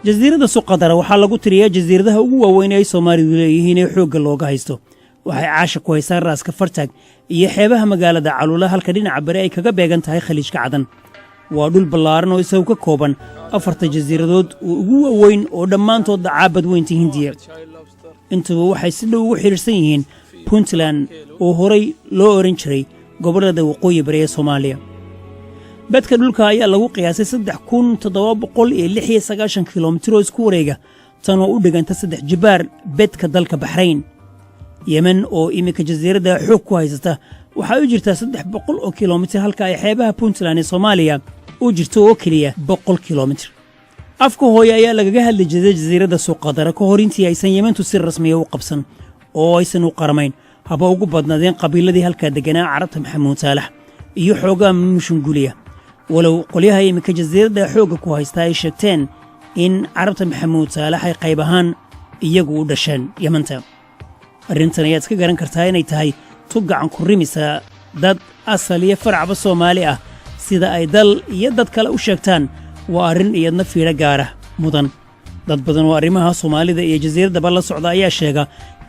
jasiiradda Suqadara waxaa lagu tiriyaa jasiiradaha ugu waaweyn ee Soomaalidu leeyihiin ee xoogga looga haysto waxay caasha ku haysaa raaska Fartaag iyo xeebaha magaalada Caluula halka dhinaca bari ay kaga beegan tahay Khaliijka Cadan waa dhul ballaaran oo isagu ka kooban 4 jasiiradood oo ugu waaweyn oo dhammaantood caabad weynta Hindiya intuba waxay si dhow ugu xiriirsan yihiin Puntland oo horay loo oran jiray gobolada waqooyi bari ee Soomaaliya badka dhulka ayaa lagu qiyaasay 3796 kiiloomitir oo isku wareega tan oo u dhiganta 3 jibaar badka dalka Bahrain Yemen oo imika jasiiradda xoog ku haysata waxa u jirta 300 oo kiiloomitir halka ay xeebaha Puntland ee Soomaaliya u jirto oo kaliya 100 kiiloomitir afka hooyo ayaa lagaga hadli jiray jasiiradda Suqadara ka hor intii aysan Yementu si rasmi ah u qabsan oo aysan u qaramayn haba ugu badnaadeen qabiiladii halka deganaa Carabta Maxamuud Saalax iyo xoogaa Mushunguliya walow qolyaha imika jasiiradda xoogga ku haysta ay sheegteen in Carabta Maxamuud Saalax ay qayb ahaan iyagu u dhasheen Yementa arrintan ayaad ka garan kartaa inay tahay tugacan ku rimisa dad asal iyo faracba Soomaali ah sida ay dal iyo dad kale u sheegtaan waa arrin iyadna fiiro gaar ah mudan dad badan oo arrimaha Soomaalida iyo jasiiradda la socda ayaa sheega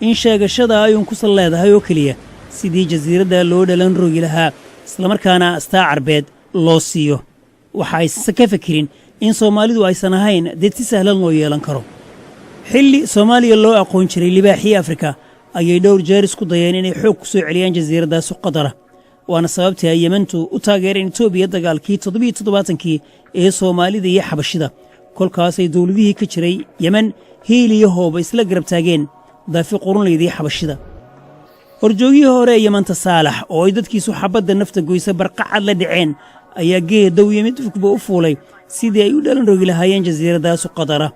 in sheegashada ay ku sal leedahay oo kaliya sidii jasiiradda loo dhalan rogi lahaa isla markaana astaa carbeed loo siiyo waxa ay ka fikirin in Soomaalidu aysan ahayn dad si sahlan loo yeelan karo xilli Soomaaliya loo aqoon jiray libaaxii Afrika ayay dhowr jeer isku dayeen inay xoog ku soo celiyaan jasiiradda Suqadara waana sababtii ay Yementu u taageereen Itoobiya dagaalkii 77kii ee Soomaalida iyo Xabashida kolkaas ay dawladihii ka jiray Yemen hiil iyo hooba isla garab taageen daafi qurunleydii Xabashida horjoogii hore Yementa Saalax oo ay dadkiisu xabadda nafta goysa barqacad la dhiceen ayaa geedow Yemen fukba u fuulay sidii ay u dhalan rogi lahaayeen jasiiradda Suqadara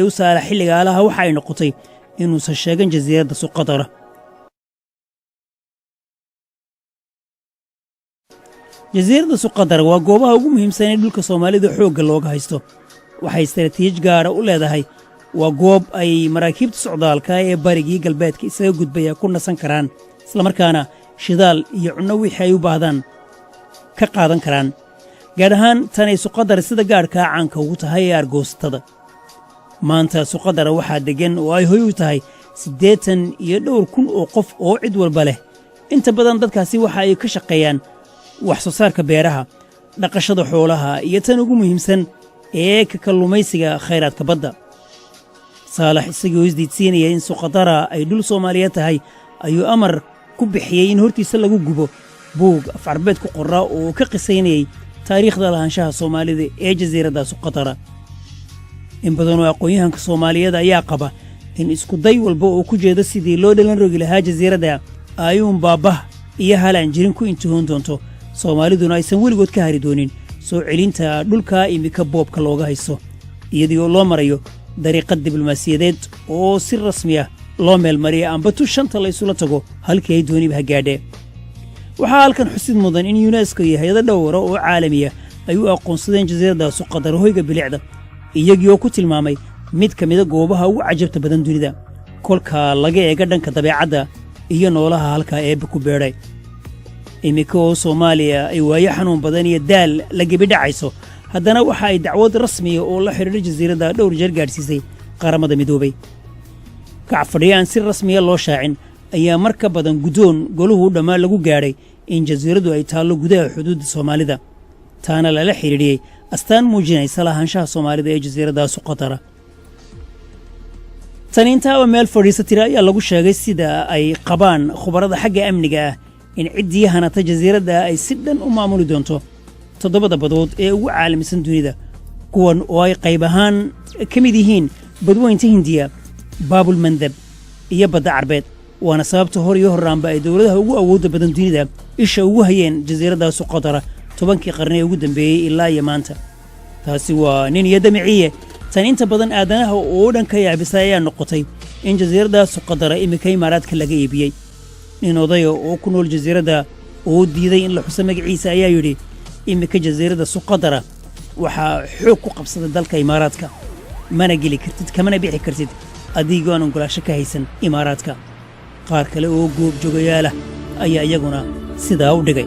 u saara xilliga alaha waxa ay noqotay inuu sa sheegan jasiiradda Suqadara jasiiradda Suqadara waa goobaha ugu muhiimsan ee dhulka Soomaalida xoogga looga haysto waxay istaraatiiji gaar u leedahay waa goob ay maraakiibta socdaalka ee barigii galbeedka isaga gudbaya ku nasan karaan isla markaana shidaal iyo cunno wixii ay u baahdaan ka qaadan karaan gaar ahaan tan ay Suqadara sida gaarka caanka ugu tahay argoostada maanta Suqadara waxaa degan oo ay hoy u tahay 82,000 oo qof oo cid walba leh inta badan dadkaasi waxa ay ka shaqeeyaan wax soo saarka beeraha dhaqashada xoolaha iyo tan ugu muhiimsan ee ka kalluumaysiga khayraadka badda Saalax isagoo isdiidsiinaya in Suqadara ay dhul Soomaaliyeed tahay ayuu amar ku bixiyay in hortiisa lagu gubo buug afcarbeed ku qoraa oo ka qisaynayay taariikhda lahaanshaha Soomaalida ee jasiiradda Suqadara in badan oo aqoonyahanka Soomaaliyeed ayaa qaba in isku day walba oo ku jeeda sidii loo dhalan rogi lahaa jasiiradda ayuun baabah iyo halaan jirin ku intihoon doonto Soomaaliduna aysan weligood ka hari doonin soo celinta dhulka imika boobka looga haysto iyadoo loo marayo dariiqad diblomaasiyadeed oo si rasmi ah loo meel mariyo amba shanta la isula tago halkii ay dooniba gaadhe waxaa halkan xusid mudan in UNESCO iyo hay'ado dhowr oo caalamiya ay u aqoonsadeen jasiiradda Suqadara hoyga bilicda iyagoo ku tilmaamay mid ka mid ah goobaha ugu cajabta badan dunida kolka laga eega dhanka dabeecadda iyo noolaha halka ee ku beeray imika oo Soomaaliya ay waayo xanuun badan iyo daal la gabidhacayso haddana waxa ay dacwad rasmi ah oo la xiriirta jasiiradda dhowr jeer gaarsiisay qaramada midoobay kacfadhiyaan si rasmi ah loo shaacin ayaa marka badan gudoon goluhu dhamaan lagu gaaray in jasiiraddu ay taalo gudaha xuduudda Soomaalida taana la xiriiriyay astaan muujinaysa lahaanshaha Soomaalida ee jasiiradda Suqadara tan intaaba meel fadhiisatira ayaa lagu sheegay sida ay qabaan khubarada xagga amniga ah in ciddii hanata jasiiradda ay si dhan u maamuli doonto 7 badood ee ugu caalamisan dunida kuwan oo ay qayb ahaan ka mid yihiin badweynta Hindiya Baabul Mandab iyo badda Carbeed waana sababta hor iyo horaanba ay dawladaha ugu awoodda badan dunida isha ugu hayeen jasiiradda Suqadara 10kii qarni ugu dambeeyay ilaa iyo maanta taasi waa nin iyo damiciye tan inta badan aadanaha oo dhan ka yaabisay ayaa noqotay in jasiiradda Suqadara imika Imaaraadka laga iibiyay nin odayo oo ku nool jasiiradda oo diiday in la xuso magaciisa ayaa yiri imika jasiiradda Suqadara waxa xoog ku qabsaday dalka Imaaraadka mana geli kartid kamana bixi kartid adigoo aan ogolaasho ka haysan Imaaraadka qaar kale oo goobjoogayaal ah ayaa iyaguna sidaa u dhigay.